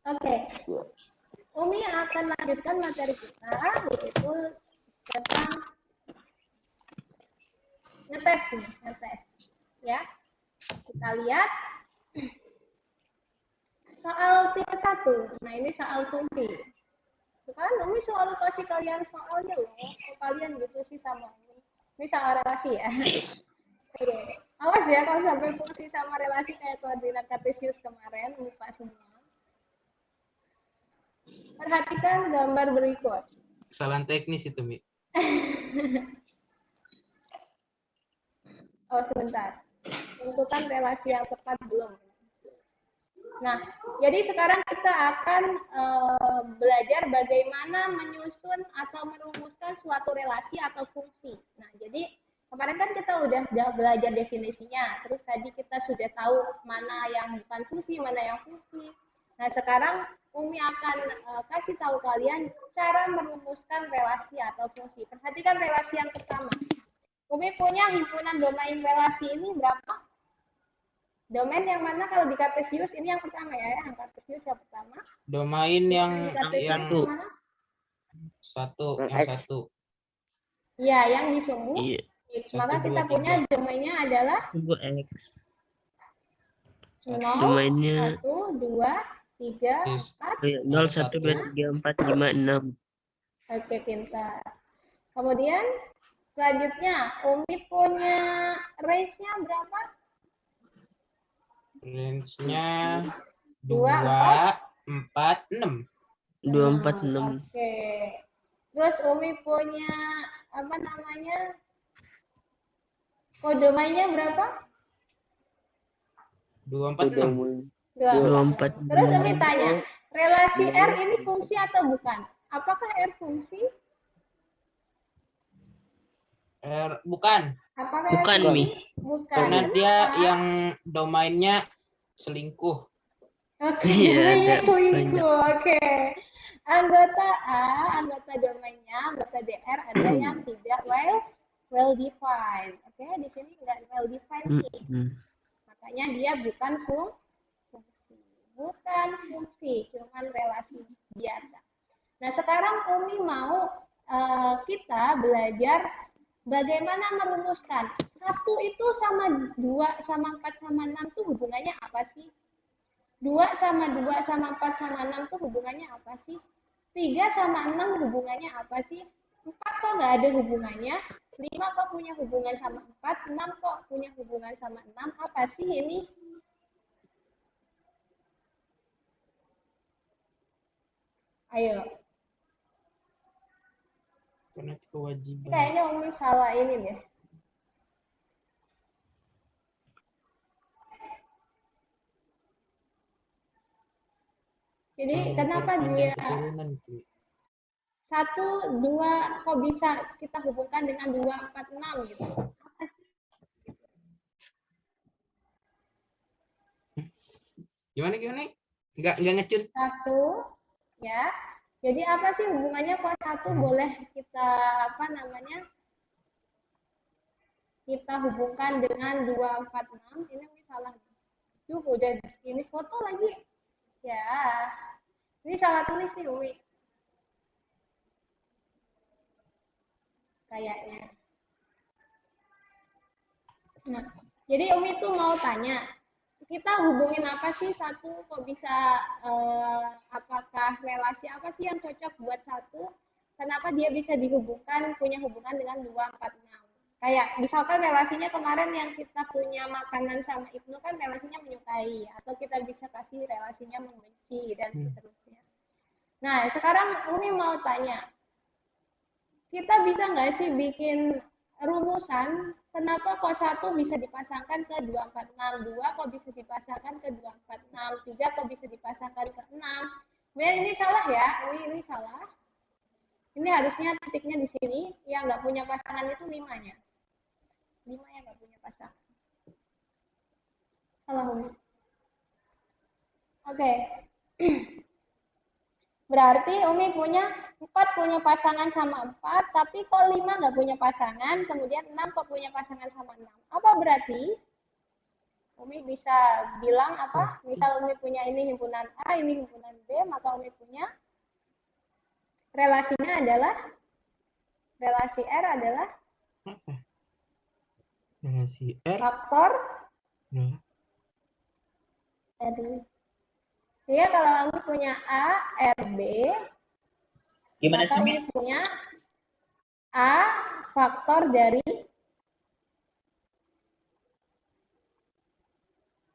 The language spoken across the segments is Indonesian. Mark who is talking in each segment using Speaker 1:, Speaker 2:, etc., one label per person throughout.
Speaker 1: Oke, Umi akan lanjutkan materi kita, yaitu tentang ngetes nih, ngetes. Ya, kita lihat soal tipe 1. Nah, ini soal fungsi. Sekarang Umi selalu kasih kalian soalnya loh. Kok kalian gitu sih sama Umi? Ini soal relasi ya. Oke. Awas ya kalau sampai fungsi sama relasi kayak koordinat kartesius kemarin, lupa semua. Perhatikan gambar berikut.
Speaker 2: Kesalahan teknis itu, Mi.
Speaker 1: Oh, sebentar. Tentukan relasi yang tepat belum. Nah, jadi sekarang kita akan belajar bagaimana menyusun atau merumuskan suatu relasi atau fungsi. Nah, jadi kemarin kan kita udah belajar definisinya, terus tadi kita sudah tahu mana yang bukan fungsi, mana yang fungsi. Nah, sekarang Umi akan kasih tahu kalian cara merumuskan relasi atau fungsi. Perhatikan relasi yang pertama. Umi punya himpunan domain relasi ini berapa? Domain yang mana kalau di Kartesius ini yang pertama ya, yang Kartesius yang pertama.
Speaker 2: Domain yang
Speaker 1: mana?
Speaker 2: satu.
Speaker 1: Iya, yang di sumbu.
Speaker 3: Iya.
Speaker 1: Maka kita punya domainnya adalah
Speaker 3: Sumbu X.
Speaker 1: 0,
Speaker 3: Domainnya
Speaker 1: 1, 2, 3, 4.
Speaker 3: 0, 1, 2, 3, 4, 5, 6.
Speaker 1: Oke, pintar. Kemudian selanjutnya Umi punya range-nya berapa?
Speaker 2: Range-nya
Speaker 1: 2,
Speaker 2: 4, 6.
Speaker 3: 2, 4, 6.
Speaker 1: Oke. Terus Umi punya apa namanya? Kodomanya berapa?
Speaker 2: 2, 4, 6.
Speaker 3: 2, 4, 6.
Speaker 1: Terus Umi tanya, relasi R ini fungsi atau bukan? Apakah R fungsi?
Speaker 2: R bukan.
Speaker 1: Apakah
Speaker 3: Bukan,
Speaker 1: R
Speaker 3: Mi.
Speaker 1: Bukan.
Speaker 2: Karena dia yang domainnya selingkuh.
Speaker 1: Oke,
Speaker 3: Iya,
Speaker 1: domainnya
Speaker 3: ada
Speaker 1: selingkuh.
Speaker 3: banyak.
Speaker 1: Oke. Anggota A, anggota domainnya, anggota DR ada yang tidak well defined. Oke, di sini nggak well defined nih. Makanya dia bukan fungsi. Bukan fungsi, cuman relasi biasa. Nah, sekarang Umi mau kita belajar bagaimana merumuskan 1 itu sama 2 sama 4 sama 6 tuh hubungannya apa sih? 2 sama 2 sama 4 sama 6 tuh hubungannya apa sih? 3 sama 6 hubungannya apa sih? 4 kok nggak ada hubungannya? 5 kok punya hubungan sama 4? 6 kok punya hubungan sama 6? Apa sih ini? Ayo.
Speaker 2: Karena kewajiban.
Speaker 1: Kayaknya Umi salah ini deh. Jadi kenapa dia 1, 2 kok bisa kita hubungkan dengan 2, 4, 6 gitu?
Speaker 2: Gimana? Nggak ngecil.
Speaker 1: 1, ya. Jadi apa sih hubungannya kok 1 boleh kita apa namanya? Kita hubungkan dengan 2, 4, 6. Ini salah. Udah ini foto lagi. Ya. Ini salah tulis nih, Umi. Kayaknya. Nah, jadi Umi tuh mau tanya, kita hubungin apa sih 1 kok bisa apakah relasi apa sih yang cocok buat 1? Kenapa dia bisa dihubungkan punya hubungan dengan 2, 4, 6? Kayak misalkan relasinya kemarin yang kita punya makanan sama Ibnu kan relasinya menyukai, atau kita bisa kasih relasinya membenci dan seterusnya. Nah, sekarang Umi mau tanya, kita bisa nggak sih bikin rumusan kenapa kok 1 bisa dipasangkan ke 2, 4, 6, 2 kok bisa dipasangkan ke 2, 4, 6, 3 kok bisa dipasangkan ke 6. Sebenarnya ini salah ya, ini salah. Ini harusnya titiknya di sini, yang nggak punya pasangan itu 5-nya. 5 yang nggak punya pasangan. Salah Umi. Oke. Berarti Umi punya 4 punya pasangan sama 4, tapi kok 5 nggak punya pasangan, kemudian 6 kok punya pasangan sama 6. Apa berarti? Umi bisa bilang apa? Misal Umi punya ini himpunan A, ini himpunan B, maka Umi punya relasinya adalah relasi R adalah
Speaker 2: Apa? Relasi R.
Speaker 1: faktor
Speaker 2: Nah,
Speaker 1: dari. Iya, kalau Umi punya A, R, B,
Speaker 4: Gimana
Speaker 1: maka
Speaker 4: sih, Mi?
Speaker 1: Umi punya A faktor dari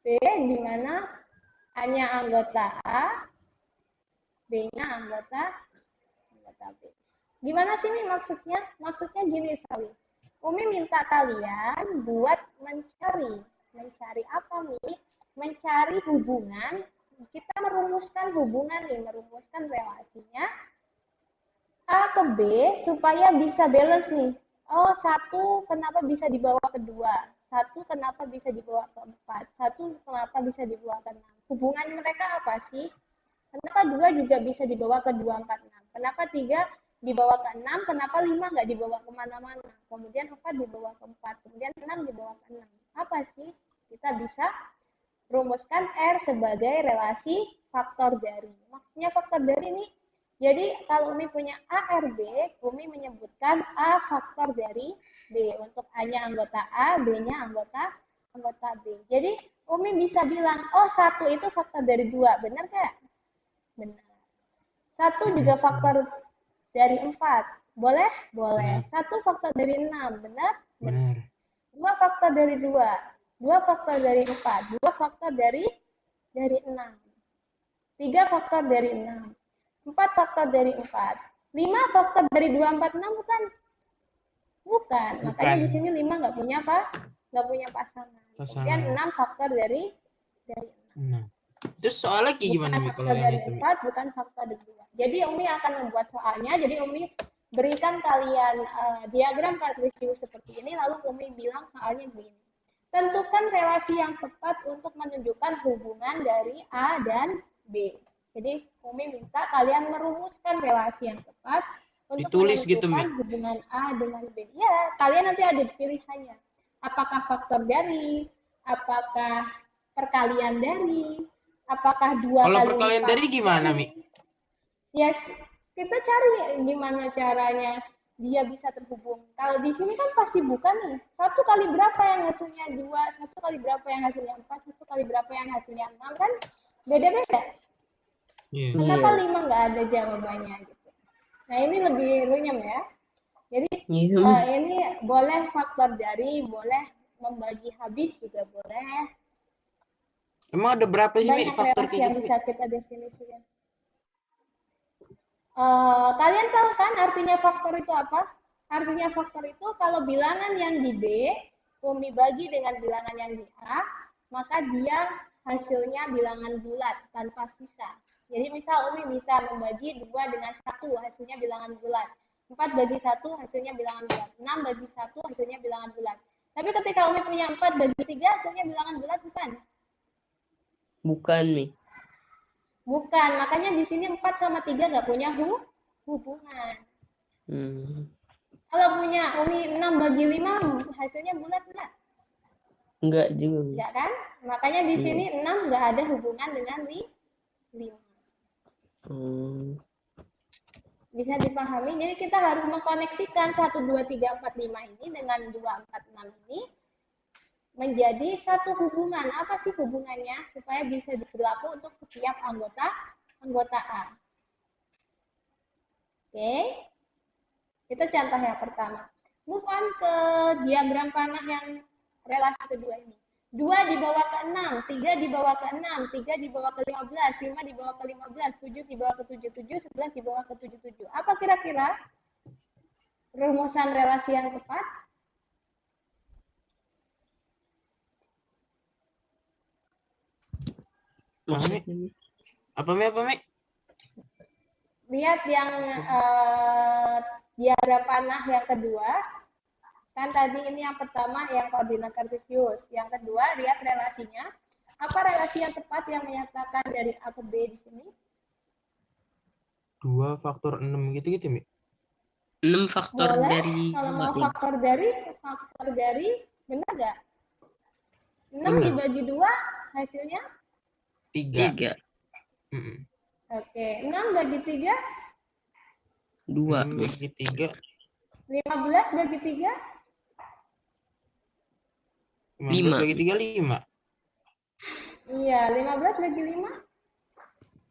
Speaker 1: B, di mana A-nya anggota A, B-nya anggota B. Gimana sih Mi maksudnya? Maksudnya gini sekali. Umi minta kalian buat mencari apa Mi? Mencari hubungan. Kita merumuskan hubungan nih, merumuskan relasinya A ke B supaya bisa balance nih. Oh, satu kenapa bisa dibawa ke dua? Satu kenapa bisa dibawa ke empat? Satu kenapa bisa dibawa ke enam? Hubungan mereka apa sih? Kenapa dua juga bisa dibawa ke dua, empat, enam? Kenapa tiga dibawa ke enam? Kenapa lima nggak dibawa kemana-mana? Kemudian empat dibawa ke empat, kemudian enam dibawa ke enam. Apa sih? Kita bisa rumuskan R sebagai relasi faktor dari. Maksudnya faktor dari ini, jadi kalau Umi punya A, R, B, Umi menyebutkan A faktor dari B. Untuk A-nya anggota A, B-nya anggota B. Jadi Umi bisa bilang, oh satu itu faktor dari dua, benar nggak? Benar. Satu juga faktor dari empat, boleh? Boleh.
Speaker 2: Benar.
Speaker 1: Satu faktor dari enam, benar?
Speaker 2: benar.
Speaker 1: Dua faktor dari dua, dua faktor dari empat, dua faktor dari enam, tiga faktor dari enam, empat faktor dari empat, lima faktor dari dua, empat, enam, bukan? Bukan. Makanya di sini lima nggak punya apa? Nggak punya pasangan. Kemudian enam faktor dari enam.
Speaker 2: Nah, terus soal lagi gimana Mi kalau
Speaker 1: Faktor
Speaker 2: yang
Speaker 1: dari
Speaker 2: itu Mi?
Speaker 1: empat, bukan faktor dari dua. Jadi Umi akan membuat soalnya. Jadi Umi berikan kalian diagram kartesius seperti ini, lalu Umi bilang soalnya begini. Tentukan relasi yang tepat untuk menunjukkan hubungan dari A dan B. Jadi Umi minta kalian merumuskan relasi yang tepat untuk
Speaker 2: Ditulis gitu,
Speaker 1: menentukan
Speaker 2: Mi?
Speaker 1: hubungan A dengan B. Ya, kalian nanti ada pilihannya. Apakah faktor dari, apakah perkalian dari, apakah dua
Speaker 2: Kalau
Speaker 1: kali
Speaker 2: perkalian
Speaker 1: lipat
Speaker 2: dari gimana, Mi?
Speaker 1: Ya, kita cari gimana caranya dia bisa terhubung. Kalau di sini kan pasti bukan nih. Satu kali berapa yang hasilnya dua, satu kali berapa yang hasilnya empat, satu kali berapa yang hasilnya enam, kan beda-beda.
Speaker 2: Iya.
Speaker 1: Kenapa lima nggak ada jawabannya gitu? Nah ini lebih runyam ya. Jadi ini boleh faktor dari, boleh membagi habis juga boleh.
Speaker 2: Emang ada berapa sih Mi
Speaker 1: Banyak
Speaker 2: faktor
Speaker 1: relasi
Speaker 2: kayak
Speaker 1: yang
Speaker 2: gitu, Mi?
Speaker 1: bisa kita definisikan. Kalian tahu kan artinya faktor itu apa? Artinya faktor itu kalau bilangan yang di B, Umi bagi dengan bilangan yang di A, maka dia hasilnya bilangan bulat tanpa sisa. Jadi misal Umi bisa membagi 2 dengan 1, hasilnya bilangan bulat. 4 bagi 1, hasilnya bilangan bulat. 6 bagi 1, hasilnya bilangan bulat. Tapi ketika Umi punya 4 bagi 3, hasilnya bilangan bulat bukan?
Speaker 3: Bukan, Mi.
Speaker 1: Bukan, makanya di sini 4 sama 3 nggak punya hubungan. Kalau punya Umi 6 bagi 5, hasilnya bulat nggak?
Speaker 3: Enggak juga, Mi.
Speaker 1: Enggak kan? Makanya di sini 6 nggak ada hubungan dengan 5. Bisa dipahami? Jadi kita harus mengkoneksikan 1, 2, 3, 4, 5 ini dengan 2, 4, 6 ini menjadi satu hubungan. Apa sih hubungannya? Supaya bisa berlaku untuk setiap anggota A. Oke. Itu contoh yang pertama. Move on ke diagram panah yang relasi kedua ini. 2 dibawa ke 6, 3 dibawa ke 6, 3 dibawa ke 15, 5 dibawa ke 15, 7 dibawa ke 77, 11 dibawa ke 77. Apa kira-kira rumusan relasi yang tepat?
Speaker 2: Apa Mi?
Speaker 1: Lihat yang diagram panah yang kedua. Kan tadi ini yang pertama yang koordinat kartesius. Yang kedua, lihat relasinya. Apa relasi yang tepat yang menyatakan dari A ke B di sini?
Speaker 2: 2 faktor 6 gitu-gitu, Mi?
Speaker 3: 6 faktor
Speaker 1: Boleh,
Speaker 3: dari
Speaker 1: kalau mau faktor dari, benar nggak? 6
Speaker 2: Benar.
Speaker 1: dibagi 2 hasilnya?
Speaker 2: 3.
Speaker 3: 3.
Speaker 1: Oke, 6 bagi 3?
Speaker 3: 2.
Speaker 2: 6 bagi 3.
Speaker 1: 15 bagi 3?
Speaker 2: 15
Speaker 3: 5.
Speaker 2: bagi 3, 5.
Speaker 1: Iya, 15 bagi 5?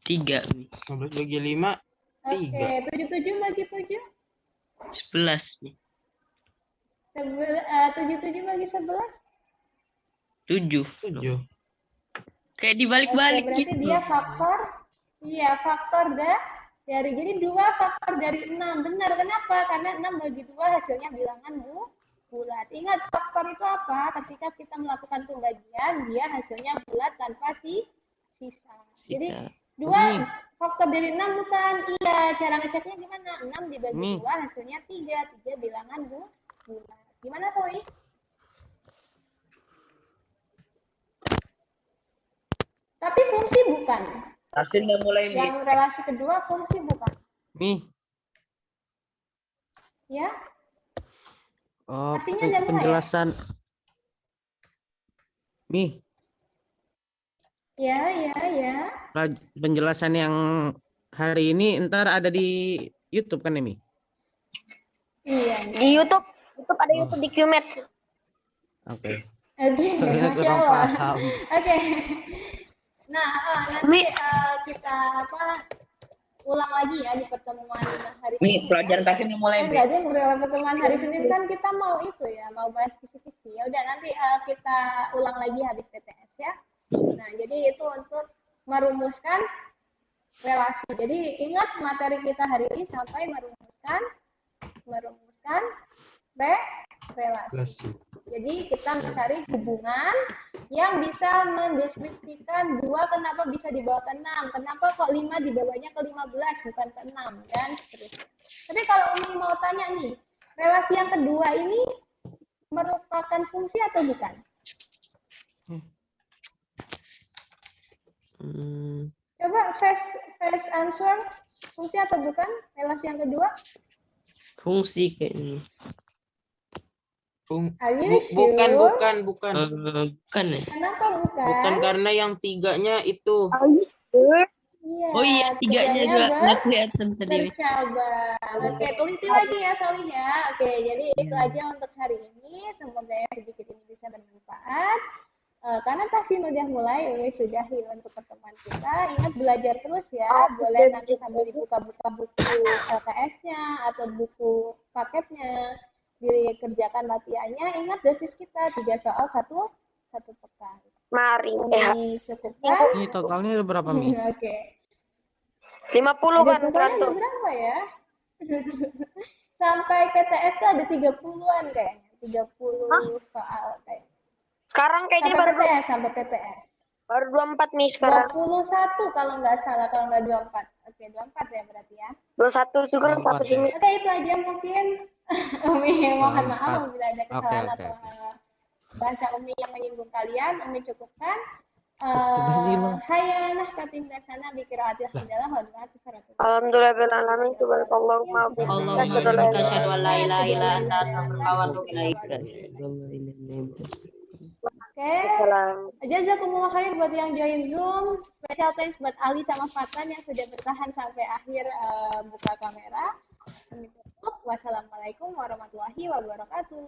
Speaker 3: 3.
Speaker 2: 15 bagi 5,
Speaker 1: Oke,
Speaker 2: 3.
Speaker 1: 77 bagi 7?
Speaker 3: 11.
Speaker 1: 77 bagi 11?
Speaker 3: 7.
Speaker 2: 7.
Speaker 3: Kayak
Speaker 1: Oke,
Speaker 3: dibalik-balik
Speaker 1: berarti
Speaker 3: gitu.
Speaker 1: dia faktor. Iya, faktor dari jadi 2 faktor dari 6. Benar, kenapa? Karena 6 bagi 2 hasilnya bilangan bulat. Ingat, faktor itu apa? Ketika kita melakukan pembagian, dia hasilnya bulat tanpa sisa. Jadi,
Speaker 3: Sisa.
Speaker 1: 2
Speaker 5: Nih.
Speaker 1: faktor dari 6 bukan? Iya, cara ngeceknya gimana? 6 dibagi
Speaker 5: Nih.
Speaker 1: 2 hasilnya 3. 3 bilangan bulat. Gimana, Koi? Tapi fungsi bukan.
Speaker 4: Hasil udah mulai nih.
Speaker 1: Yang relasi kedua fungsi bukan.
Speaker 5: Mi.
Speaker 1: Ya,
Speaker 5: Oh,
Speaker 1: Artinya udah mulai ya?
Speaker 5: penjelasan. Mi,
Speaker 1: ya.
Speaker 5: penjelasan yang hari ini ntar ada di YouTube kan ya, Mi?
Speaker 1: Iya.
Speaker 6: Di YouTube ada
Speaker 5: Oh.
Speaker 6: YouTube di QMed.
Speaker 5: Oke.
Speaker 1: Oke,
Speaker 5: Soalnya
Speaker 1: Masya
Speaker 5: kurang
Speaker 1: Allah.
Speaker 5: paham.
Speaker 1: Oke. Nah, nanti kita ulang lagi ya di pertemuan hari
Speaker 4: Mi,
Speaker 1: Senin.
Speaker 4: pelajaran kasih udah mulai, Mi.
Speaker 1: Enggak deh, pertemuan hari Senin kan kita mau itu ya, mau bahas kisi-kisi. Ya udah nanti kita ulang lagi habis PTS ya. Nah, jadi itu untuk merumuskan relasi. Jadi ingat materi kita hari ini sampai merumuskan relasi.
Speaker 2: Relasi.
Speaker 1: Jadi kita mencari hubungan yang bisa mendeskripsikan 2 kenapa bisa dibawa ke 6, kenapa kok 5 dibawanya ke 15 bukan ke 6 dan seterusnya. Tapi kalau Umi mau tanya nih, relasi yang kedua ini merupakan fungsi atau bukan? Coba fast answer, fungsi atau bukan relasi yang kedua?
Speaker 3: Fungsi kayaknya.
Speaker 1: Are you
Speaker 2: Bukan,
Speaker 1: sure?
Speaker 2: bukan.
Speaker 3: Bukan ya?
Speaker 1: Kenapa bukan?
Speaker 2: Bukan karena yang 3-nya itu.
Speaker 1: Iya,
Speaker 3: Oh iya, 3-nya nggak kelihatan tadi.
Speaker 1: bersabar. Oke, teliti lagi ya Solih ya. Oke, jadi itu aja untuk hari ini. Semoga ya sedikit ini bisa bermanfaat. Karena pasti udah mulai, ini sudahi untuk pertemuan kita. Ingat belajar terus ya. Boleh nanti sambil dibuka-buka buku LKS-nya atau buku paketnya. Dikerjakan latihannya. Ingat dosis kita 3 soal satu pekan.
Speaker 6: Mari.
Speaker 1: Ini cukupkan.
Speaker 5: Ini totalnya ada berapa, Mi?
Speaker 1: Oke.
Speaker 6: 50 kan
Speaker 1: Ada
Speaker 6: teratur.
Speaker 1: berapa ya? Sampai PTS tuh ada 30-an kayaknya. 30 soal kayaknya.
Speaker 6: Sekarang kayaknya
Speaker 1: Sampai PTS.
Speaker 6: baru 24 nih sekarang.
Speaker 1: 21 kalau nggak salah, kalau nggak 24. Oke, 24 ya berarti ya.
Speaker 6: 21 juga satu
Speaker 5: 24
Speaker 6: sini.
Speaker 1: Oke, itu aja mungkin. Umi mohon maaf
Speaker 5: 24.
Speaker 1: apabila ada kesalahan
Speaker 5: Oke.
Speaker 1: atau bahasa Umi yang menyinggung kalian. Umi cukupkan. Hayya nahkatin dasana bikiraatil hamdalah wa du'ati saratul.
Speaker 6: Alhamdulillah bil alamin subhanallahumma wa bihamdika asyhadu an la
Speaker 7: Asyhadu an la ilaha illa anta astaghfiruka wa atubu ilaik.
Speaker 1: Oke.
Speaker 6: Salam.
Speaker 1: Jazakumullah khair buat yang join Zoom. Special thanks buat Ali sama Fatan yang sudah bertahan sampai akhir buka kamera. Wassalamualaikum warahmatullahi wabarakatuh.